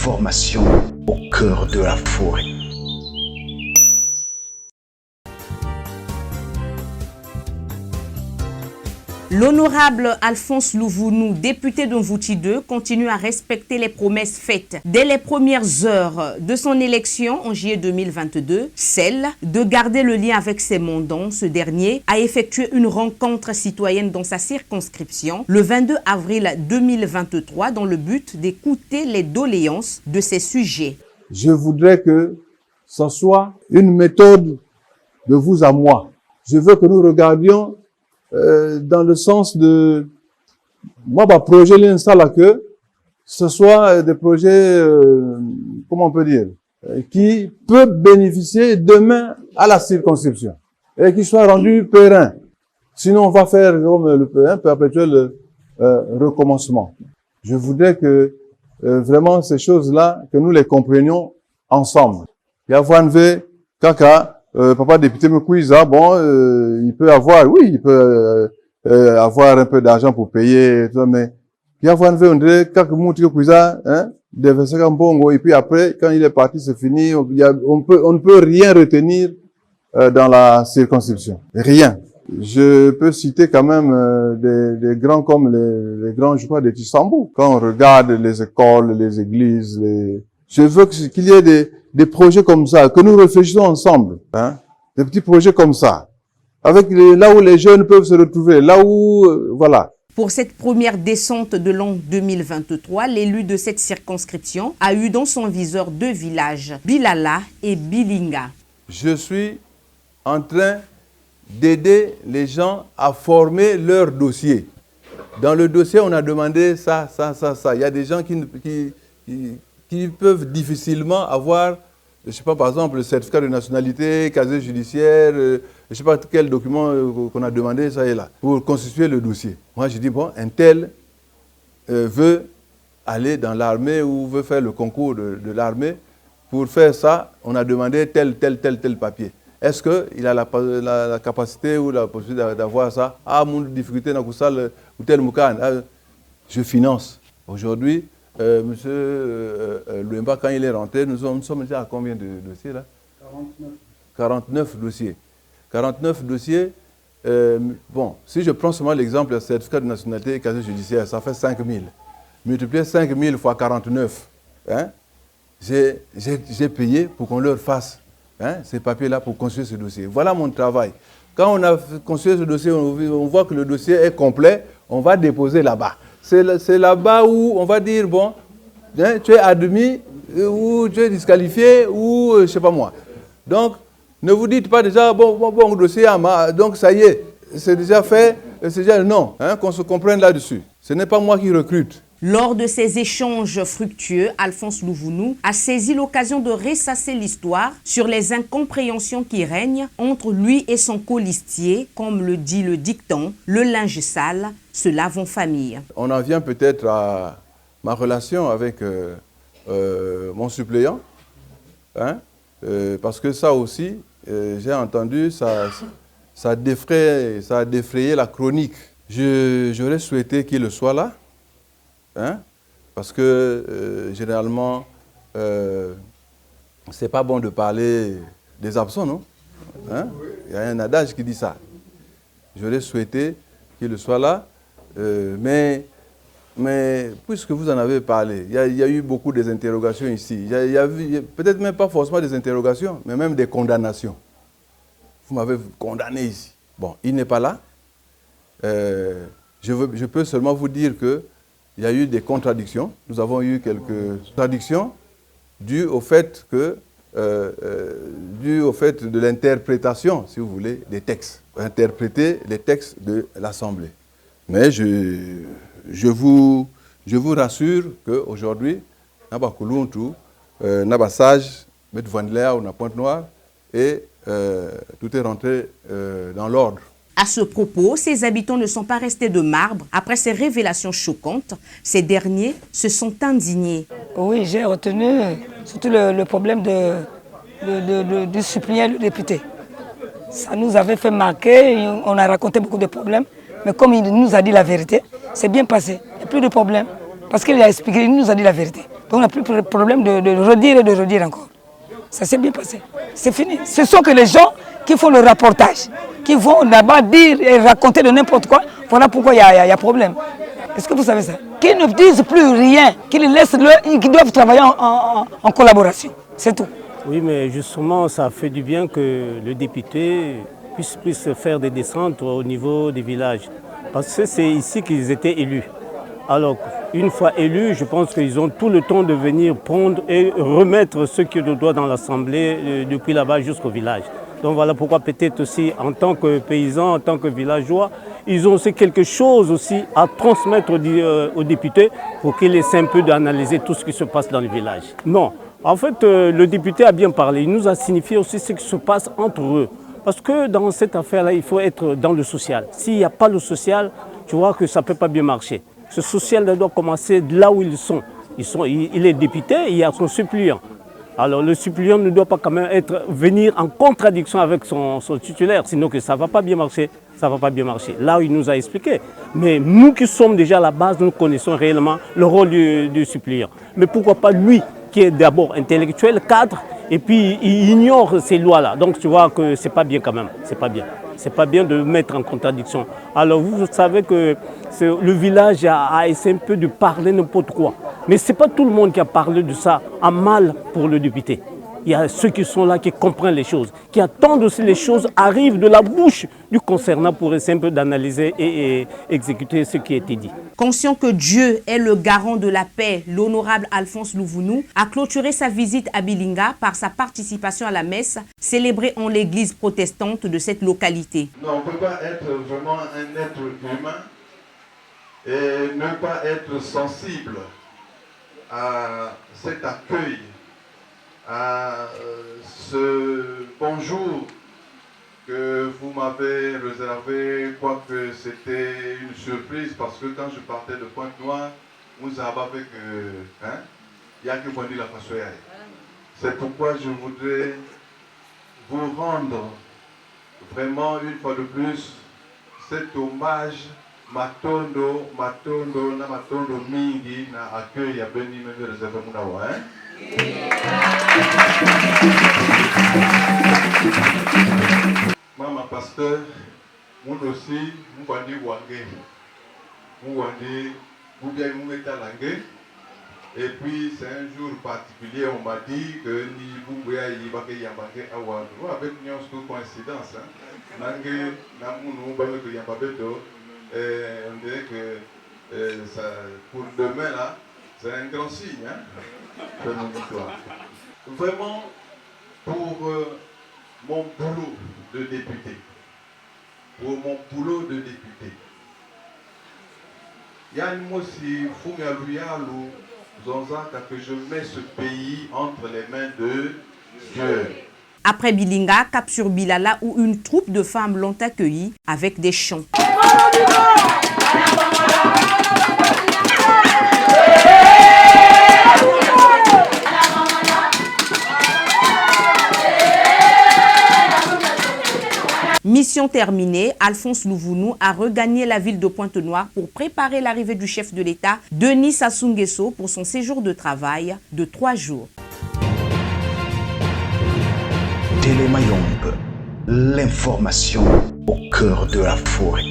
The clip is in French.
l'information au cœur de la forêt. L'honorable Alphonse Louvounou, député de Mvouti 2, continue à respecter les promesses faites dès les premières heures de son élection en juillet 2022, celle de garder le lien avec ses mandants. Ce dernier a effectué une rencontre citoyenne dans sa circonscription le 22 avril 2023 dans le but d'écouter les doléances de ses sujets. Je voudrais que ce soit une méthode de vous à moi. Je veux que nous regardions dans le sens de moi projet l'instant là que ce soit des projets comment on peut dire qui peuvent bénéficier demain à la circonscription et qui soient rendus pérennes. Sinon on va faire comme le perpétuel recommencement. Je voudrais que vraiment ces choses-là que nous les comprenions ensemble. Il y a Vanvé, Kaka, papa député me quiza, il peut avoir, oui, il peut avoir un peu d'argent pour payer, mais il y a on dirait quelques mots que quiza, des versets bongo, et puis après, quand il est parti, c'est fini. On ne peut rien retenir dans la circonscription, rien. Je peux citer quand même des grands comme les grands, je crois, des Tissambou. Quand on regarde les écoles, les églises, je veux qu'il y ait des projets comme ça, que nous réfléchissons ensemble, des petits projets comme ça, avec là où les jeunes peuvent se retrouver, là où, voilà. Pour cette première descente de l'an 2023, l'élu de cette circonscription a eu dans son viseur deux villages, Bilala et Bilinga. Je suis en train d'aider les gens à former leur dossier. Dans le dossier, on a demandé ça. Il y a des gens qui peuvent difficilement avoir, je ne sais pas, par exemple, le certificat de nationalité, casier judiciaire, je ne sais pas quel document qu'on a demandé, ça et là, pour constituer le dossier. Moi, je dis, bon, un tel veut aller dans l'armée ou veut faire le concours de l'armée. Pour faire ça, on a demandé tel papier. Est-ce qu'il a la capacité ou la possibilité d'avoir ça? Ah, mon difficulté dans ça, ou tel moukan. Je finance. Aujourd'hui, monsieur Louemba, quand il est rentré, nous sommes déjà à combien de dossiers là? 49 dossiers. 49 dossiers. Bon, si je prends seulement l'exemple du certificat de nationalité et casier judiciaire, ça fait 5 000. Multiplier 5 000 fois 49, j'ai payé pour qu'on leur fasse ces papiers-là pour construire ce dossier. Voilà mon travail. Quand on a construit ce dossier, on voit que le dossier est complet, on va déposer là-bas. C'est là-bas où on va dire, bon, tu es admis, ou tu es disqualifié, ou je ne sais pas moi. Donc, ne vous dites pas déjà, bon, dossier, donc ça y est, c'est déjà fait, c'est déjà non, qu'on se comprenne là-dessus. Ce n'est pas moi qui recrute. Lors de ces échanges fructueux, Alphonse Louvounou a saisi l'occasion de ressasser l'histoire sur les incompréhensions qui règnent entre lui et son colistier, comme le dit le dicton, le linge sale se lave en famille. On en vient peut-être à ma relation avec mon suppléant, parce que ça aussi, j'ai entendu, ça a défrayé la chronique. J'aurais souhaité qu'il le soit là. Parce que généralement, c'est pas bon de parler des absents, non? Il y a un adage qui dit ça. J'aurais souhaité qu'il soit là, mais puisque vous en avez parlé, il y a eu beaucoup des interrogations ici. Il y a peut-être même pas forcément des interrogations, mais même des condamnations. Vous m'avez condamné ici. Bon, il n'est pas là. Je peux seulement vous dire que il y a eu des contradictions. Nous avons eu quelques contradictions dues au fait de l'interprétation, si vous voulez, des textes. Interpréter les textes de l'Assemblée. Mais je vous rassure qu'aujourd'hui, nous avons sage, mettre Vandler ou Pointe-Noire, et tout est rentré dans l'ordre. À ce propos, ces habitants ne sont pas restés de marbre. Après ces révélations choquantes, ces derniers se sont indignés. Oui, j'ai retenu surtout le problème du suppléant le député. Ça nous avait fait marquer, on a raconté beaucoup de problèmes. Mais comme il nous a dit la vérité, c'est bien passé. Il n'y a plus de problème. Parce qu'il a expliqué, il nous a dit la vérité. Donc on n'a plus de problème de redire et de redire encore. Ça s'est bien passé. C'est fini. Ce sont que les gens qui font le reportage, qui vont là-bas dire et raconter de n'importe quoi. Voilà pourquoi il y a problème. Est-ce que vous savez ça? Qu'ils ne disent plus rien, qu'ils doivent travailler en collaboration. C'est tout. Oui, mais justement, ça fait du bien que le député puisse faire des descentes au niveau des villages. Parce que c'est ici qu'ils étaient élus. Alors, une fois élus, je pense qu'ils ont tout le temps de venir prendre et remettre ce qui doit dans l'Assemblée depuis là-bas jusqu'au village. Donc voilà pourquoi peut-être aussi, en tant que paysans, en tant que villageois, ils ont aussi quelque chose aussi à transmettre aux députés pour qu'ils essaient un peu d'analyser tout ce qui se passe dans le village. Non, en fait, le député a bien parlé. Il nous a signifié aussi ce qui se passe entre eux. Parce que dans cette affaire-là, il faut être dans le social. S'il n'y a pas le social, tu vois que ça ne peut pas bien marcher. Ce social doit commencer de là où ils sont. Il est député, il y a son suppléant. Alors le suppléant ne doit pas quand même venir en contradiction avec son titulaire, sinon que ça ne va pas bien marcher. Ça ne va pas bien marcher. Là, il nous a expliqué. Mais nous qui sommes déjà à la base, nous connaissons réellement le rôle du suppléant. Mais pourquoi pas lui, qui est d'abord intellectuel, cadre, et puis il ignore ces lois-là. Donc tu vois que ce n'est pas bien quand même. C'est pas bien. C'est pas bien de mettre en contradiction. Alors vous savez que le village a essayé un peu de parler n'importe quoi. Mais ce n'est pas tout le monde qui a parlé de ça en mal pour le député. Il y a ceux qui sont là, qui comprennent les choses, qui attendent aussi les choses arrivent de la bouche du concernant pour essayer un peu d'analyser et exécuter ce qui a été dit. Conscient que Dieu est le garant de la paix, l'honorable Alphonse Louvounou a clôturé sa visite à Bilinga par sa participation à la messe célébrée en l'église protestante de cette localité. Non, on ne peut pas être vraiment un être humain et ne pas être sensible à cet accueil, à ce bonjour que vous m'avez réservé, quoique c'était une surprise parce que quand je partais de Pointe-Noire, vous avez avec il y a que moi la façon. C'est pourquoi je voudrais vous rendre vraiment une fois de plus cet hommage matondo mingi na accueil ya beni me réservé munawa Mama pasteur, moi aussi, nous allons dire nous allons dire vous bien nous mettez langue. Et puis c'est un jour particulier, on m'a dit que ni vous voyez il va qu'il y a manqué à voir. Avec une coïncidence, langue nous allons que y a pas beto. On dirait que ça, pour demain là, c'est un grand signe de mon histoire. Vraiment pour mon boulot de député, Yann Mossi Fumialuyalu Zonzaka que je mets ce pays entre les mains de Dieu. Après Bilinga, cap sur Bilala où une troupe de femmes l'ont accueilli avec des chants. Mission terminée, Alphonse Louvounou a regagné la ville de Pointe-Noire pour préparer l'arrivée du chef de l'État, Denis Sassou Nguesso, pour son séjour de travail de 3 jours. Télémayombe, l'information au cœur de la forêt.